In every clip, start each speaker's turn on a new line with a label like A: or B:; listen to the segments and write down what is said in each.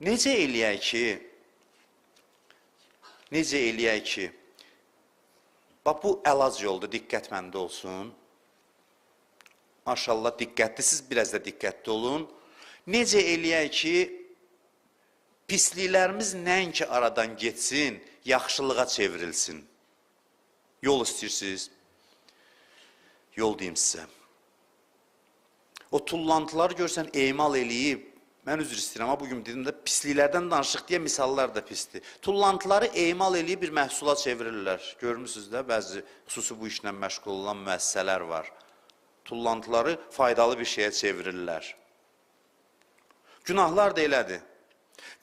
A: Necə eləyək ki, bax bu əlac yolda diqqət məndə olsun. Maşallah diqqətlisiniz, biraz da diqqətli olun. Necə eləyək ki, pisliklərimiz nəinki aradan geçsin, yaxşılığa çevrilsin. Yol istəyirsiniz? Yol deyim sizə. O tullantıları görsən emal eləyib, mən üzr istəyirəm, amma bugün dedim də pisliklərdən danışıq deyə misallar da pisdir. Tullantıları emal eləyib bir məhsula çevirirlər. Görmüsünüz də, bəzi xüsusi bu işlə məşğul olan müəssisələr var. Tullantıları faydalı bir şeyə çevirirlər. Günahlar da elədir.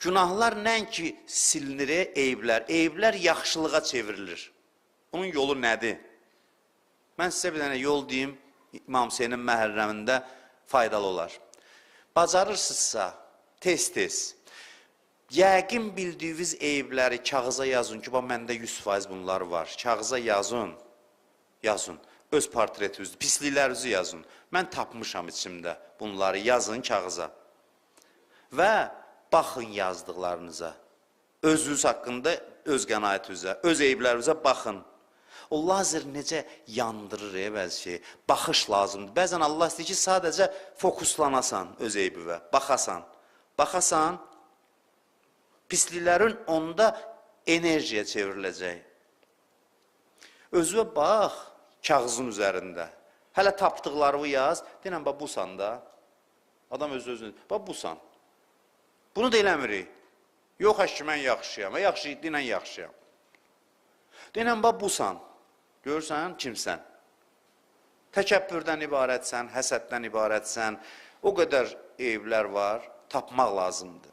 A: Günahlar nəinki silinir, eyiblər yaxşılığa çevrilir. Bunun yolu nədir? Mən sizə bir dənə yol deyim, İmam Hüseynin məhərrəmində faydalı olar. Bacarırsınızsa, tez-tez, yəqin bildiyiniz eyibləri kağıza yazın ki, məndə 100% bunlar var. Kağıza yazın. Öz portretinizi, pisliklərinizi yazın. Mən tapmışam içimdə bunları, yazın kağıza. Və baxın yazdıqlarınıza. Özünüz haqqında, öz qənaətinizə, öz eyiblərinizə baxın. O lazer necə yandırır bəzi şey. Baxış lazımdır. Bəzən Allah istəyir ki, sadəcə fokuslanasan öz eybivə, baxasan, pisliklərin onda enerjiyə çevriləcək. Özünə bax, kağızın üzərində. Hələ tapdıqlarını yaz, deyən, bax, busan da. Adam öz-özünü, bax, busan. Bunu da eləmirik. Yox, əşki, mən yaxşıyam, deyən, yaxşıyam. Deyən, bax, busan. Görürsən, kimsən? Təkəbbürdən ibarətsən, həsəddən ibarətsən, o qədər eyiblər var, tapmaq lazımdır.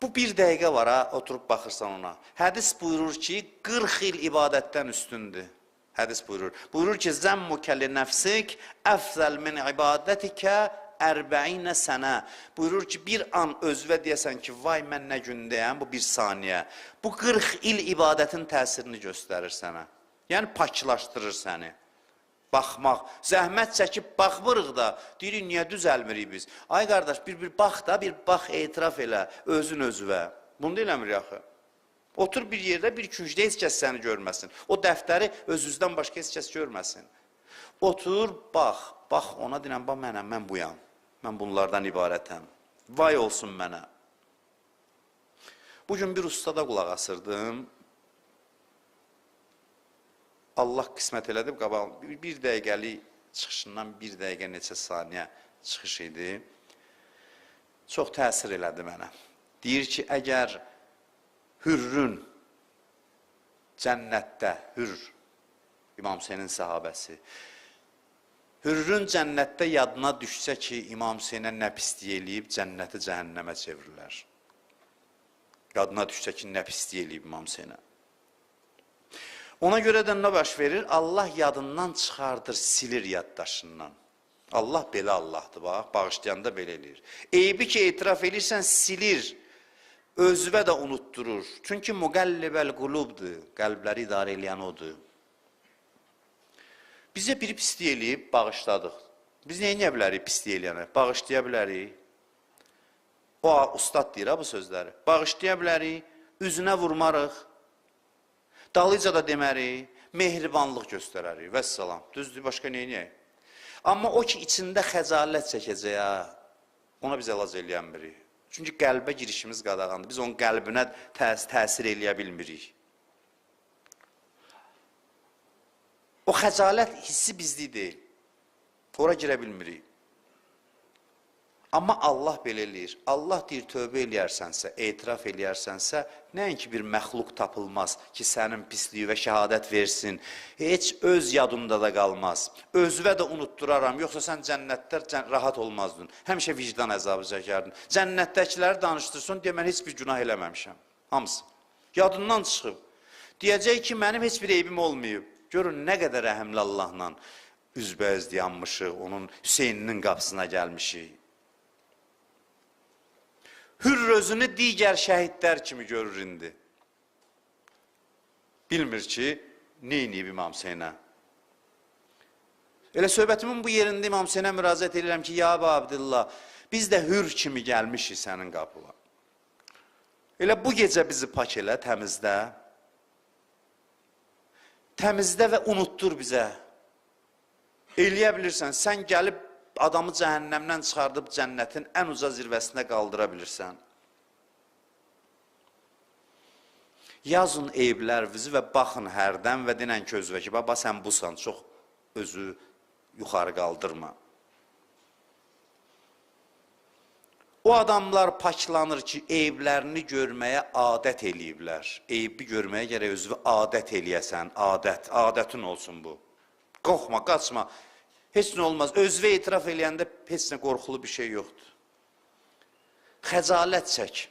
A: Bu bir dəqiqə var, oturub baxırsan ona. Hədis buyurur ki, 40 il ibadətdən üstündür. Hədis buyurur. Buyurur ki, zəmmukə li nəfsik əfzəl min ibadətikə 40 sənə. Buyurur ki, bir an özvə deyəsən ki, vay mən nə gündəyəm, bu bir saniyə. Bu 40 il ibadətin təsirini göstərir sənə. Yəni, paklaşdırır səni. Baxmaq, zəhmət çəkib baxmırıq da, deyirik, niyə düzəlmirik biz? Ay qardaş, bir bax da, bir bax, etiraf elə, özün özvə. Bunu da eləmirik axı. Otur bir yerdə, bir küncdə heç kəs səni görməsin. O dəftəri özünüzdən başqa heç kəs görməsin. Otur, bax ona deyən, bax mənəm, mən buyam. Mən bunlardan ibarətəm. Vay olsun mənə. Bugün bir ustada qulaq asırdım. Allah qismət elədi, bir dəqiqəlik çıxışından bir dəqiqə neçə saniyə çıxış idi. Çox təsir elədi mənə. Deyir ki, əgər Hürrün cənnətdə, İmam Hüseynin sahabəsi, Hürrün cənnətdə yadına düşsə ki, İmam Hüseynə nə pisliyi eləyib, cənnəti cəhənnəmə çevirirlər. Yadına düşsə ki, nə pisliyi eləyib İmam Hüseynə. Ona görə də nə baş verir? Allah yadından çıxardır, silir yaddaşından. Allah belə Allahdır, bax, bağışlayanda belə eləyir. Eybi ki, etiraf edirsən, silir, özvə də unutturur. Çünki müqəllibəl qulubdur, qəlbləri idarə eləyən odur. Bizə biri pisliyi eləyib, bağışladıq. Biz neyə bilərik pisliyi eləyənə? Bağışlaya bilərik. O, ustad deyir bu sözləri. Bağışlaya bilərik, üzünə vurmarıq, dalıca da demərik, mehribanlıq göstərərik, vəssalam. Düzdür, başqa neyə? Amma o ki, içində xəcalət çəkəcək, ona biz əlac eləyən birik. Çünki qəlbə girişimiz qadağandır. Biz onun qəlbinə təsir eləyə bilmirik. O xəcalət hissi bizli deyil. Ora girə bilmirik. Amma Allah belə eləyir. Allah deyir, tövbə eləyərsənsə, etiraf eləyərsənsə, nəinki bir məxluq tapılmaz ki, sənin pisliyi və şəhadət versin. Heç öz yadında da qalmaz. Özvə də unutturaram. Yoxsa sən cənnətdə rahat olmazdın. Həmişə vicdan əzabı çəkərdin. Cənnətdəkiləri danışdırsın, deyə mən heç bir günah eləməmişəm. Hamısı. Yadından çıxıb. Deyəcək ki, mənim heç bir eybim olmayıb. Görün, nə qədər rəhəmli Allahla üzbəüz dayanmışıq, onun Hüseyninin qapısına gəlmişik. Hürr özünü digər şəhidlər kimi görür indi. Bilmir ki, neyniyib İmam Hüseynə. Elə söhbətimin bu yerində İmam Hüseynə müraciət edirəm ki, ya Əbu Abdillah, Biz də hür kimi gəlmişik sənin qapına. Elə bu gecə bizi pak elə, təmizlə. Təmizlə və unutdur bizə. Eləyə bilirsən, sən gəlib adamı cəhənnəmdən çıxardıb cənnətin ən uca zirvəsinə qaldıra bilirsən. Yazın eyblərinizi və baxın hərdən və dinən ki özünə ki, baba sən busan, çox özü yuxarı qaldırma. O adamlar paklanır ki, eyblərini görməyə adət eləyiblər. Eybi görməyə gərək özünü adət eləyəsən, adətin olsun bu. Qorxma, qaçma, heç nə olmaz. Özünü etiraf eləyəndə heç nə qorxulu bir şey yoxdur. Xəcalət çək.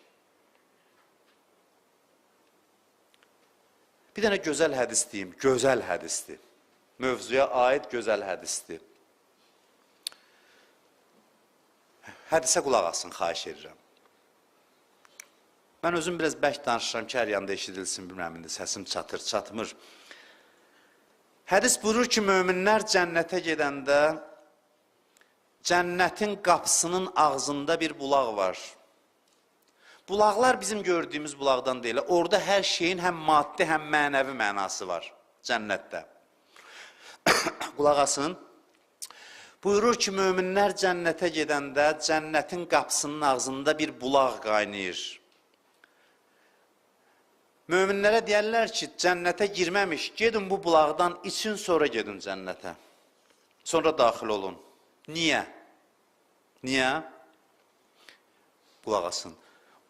A: Bir dənə gözəl hədis deyim, gözəl hədisdir. Mövzuya aid gözəl hədisdir. Hədisə qulaq asın, xahiş edirəm. Mən özüm biraz bərk danışıram ki, hər yanda eşidilsin, bilməm, indi səsim çatır, çatmır. Hədis buyurur ki, möminlər cənnətə gedəndə cənnətin qapısının ağzında bir bulaq var. Bulaqlar bizim gördüyümüz bulaqdan deyil. Orada hər şeyin həm maddi, həm mənəvi mənası var cənnətdə. Qulaq asın. Buyurur ki, möminlər cənnətə gedəndə cənnətin qapısının ağzında bir bulaq qaynayır. Möminlərə deyərlər ki, cənnətə girməmiş, gedin bu bulaqdan için, sonra gedin cənnətə. Sonra daxil olun. Niyə? Niyə? Qulaq asın.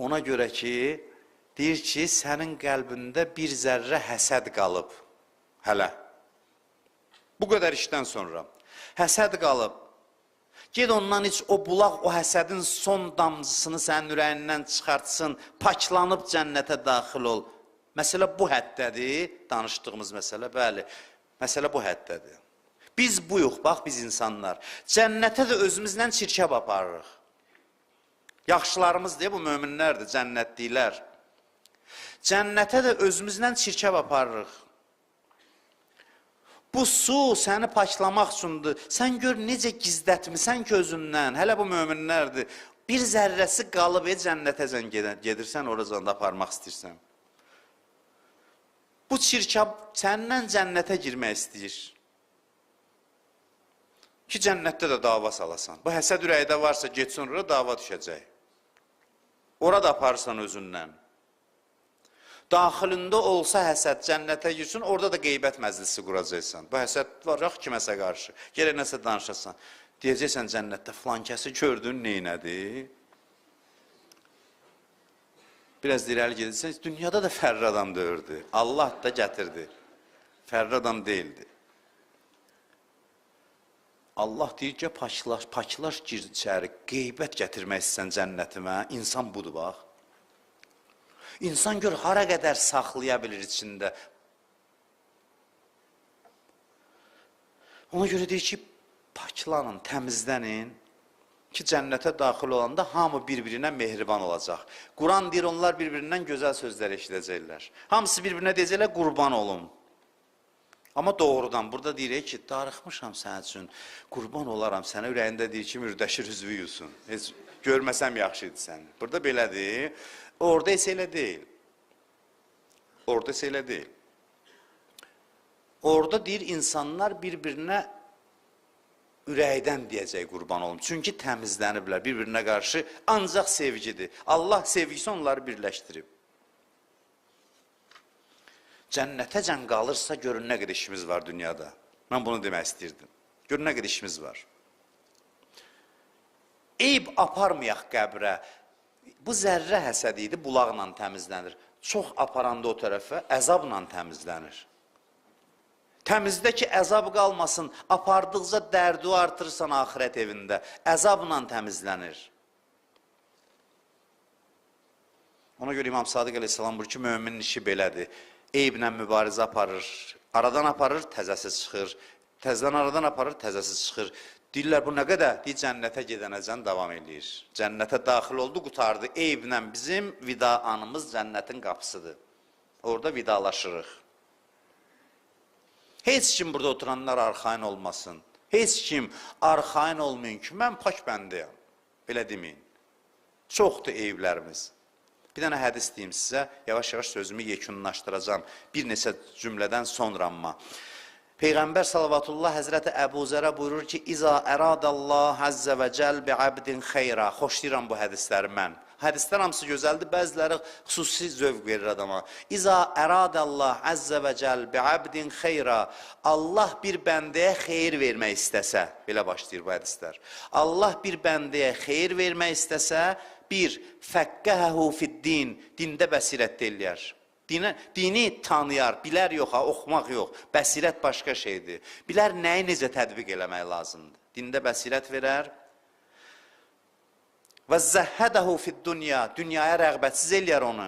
A: Ona görə ki, deyir ki, sənin qəlbində bir zərrə həsəd qalıb. Hələ. Bu qədər işdən sonra. Həsəd qalıb. Ged ondan iç, o bulaq, o həsədin son damcısını sənin ürəyindən çıxartsın, paklanıb cənnətə daxil ol. Məsələ bu həddədir, danışdığımız məsələ, bəli. Məsələ bu həddədir. Biz buyuq, bax biz insanlar. Cənnətə də özümüzlə çirkəb aparırıq. Yaxşılarımız deyə bu möminlərdir, cənnətliklər. Cənnətə də özümüzlə çirkəb aparırıq. Bu su səni paklamaq üçündür. Sən gör necə gizlətmisən ki özündən. Hələ bu möminlərdir. Bir zərrəsi qalıb cənnətəcən gedirsən, oradan da aparmaq istəyirsən. Bu çirkab səndən cənnətə girmək istəyir. Ki cənnətdə də dava salasan. Bu həsəd ürəkdə varsa getsin oraya dava düşəcək. Orada aparırsan özündən. Daxilində olsa həsəd cənnətə girsin, orada da qeybət məclisi quracaqsan. Bu həsəd var, yox kiməsə qarşı. Gələk nəsə danışasan. Deyəcəksən cənnətdə filan kəsi gördün, neynədi? Biraz irəli gedirsən, dünyada da fərri adam döyürdü. Allah da gətirdi. Fərri adam deyildi. Allah deyir ki, paklar gir içəri, qeybət gətirmək istəyən cənnətimə, insan budur, bax. İnsan gör, hara qədər saxlaya bilir içində. Ona görə deyir ki, paklanın, təmizlənin ki, cənnətə daxil olanda hamı bir-birinə mehriban olacaq. Quran deyir, onlar bir-birindən gözəl sözlər eşidəcəklər. Hamısı bir-birinə deyəcəklər, qurban olun. Amma doğrudan, burada deyirik ki, darıxmışam sənin üçün, qurban olaram sənə, ürəyində deyir ki, mürdəşir üzvü yusun. Heç görməsəm yaxşıydı səni. Burada belədir, orada isə elə deyil. Orada isə elə deyil. Orada deyir, insanlar bir-birinə ürəkdən deyəcək qurban olun. Çünki təmizləniblər bir-birinə qarşı, ancaq sevgidir. Allah sevgisi onları birləşdirib. Cənnətəcən qalırsa, görün nə qədər işimiz var dünyada. Mən bunu demək istəyirdim. Görün nə qədər işimiz var. Eyb aparmayaq qəbrə. Bu zərrə həsədi idi, bulaqla təmizlənir. Çox aparanda o tərəfə əzabla təmizlənir. Təmizdə ki, əzab qalmasın, apardıqca dərdi artırırsan axirət evində. Əzabla təmizlənir. Ona görə İmam Sadiq əleyhissalam buyurur ki, möminin işi belədir. Eyblə mübarizə aparır, aradan aparır, təzəsi çıxır, təzədən aradan aparır, təzəsi çıxır. Deyirlər, bu nə qədər? Deyir, cənnətə gedənəcən davam edir. Cənnətə daxil oldu, qutardı. Eyblə bizim vida anımız cənnətin qapısıdır. Orada vidalaşırıq. Heç kim burada oturanlar arxain olmasın. Heç kim arxain olmayın ki, mən pak bəndəyəm. Belə deməyin. Çoxdur eyiblərimiz. Bir dənə hədis deyim sizə, yavaş-yavaş sözümü yekunlaşdıracağım. Bir neçə cümlədən sonra amma. Peyğəmbər sallallahu Həzrəti Əbu Zərə buyurur ki, İza əradəllah əzzə və cəl bi abdin xeyra. Xoşlayıram bu hədisləri mən. Hədislər hamısı gözəldir, bəziləri xüsusi zövq verir adama. İza əradəllah əzzə və cəl bi abdin xeyra. Allah bir bəndəyə xeyir vermək istəsə, belə başlayır bu hədislər. Allah bir bəndəyə xeyir vermək istəsə, bir, fəqqəhəhu fid-din, dində bəsirət eləyər. Dini tanıyar, bilər yox, oxumaq yox, bəsirət başqa şeydir. Bilər nəyi necə tədbiq eləmək lazımdır. Dində bəsirət verər. Və zəhhədəhu fid-dünya, dünyaya rəğbətsiz eləyər onu,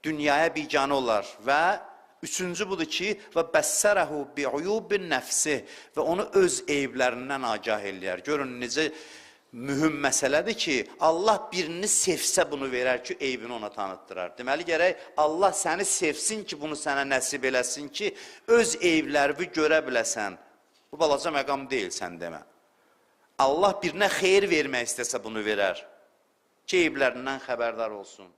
A: dünyaya biganə olar. Və üçüncü budur ki, və bəssərəhu bi'uyubin nəfsi, və onu öz eyiblərindən agah eləyər. Görün, necə mühüm məsələdir ki, Allah birini sevsə bunu verər ki, eybini ona tanıtdırar. Deməli, gərək Allah səni sevsin ki, bunu sənə nəsib eləsin ki, öz eyblərini görə biləsən. Bu balaca məqam deyil, sən demə. Allah birinə xeyir vermək istəsə bunu verər ki, eyblərindən xəbərdar olsun.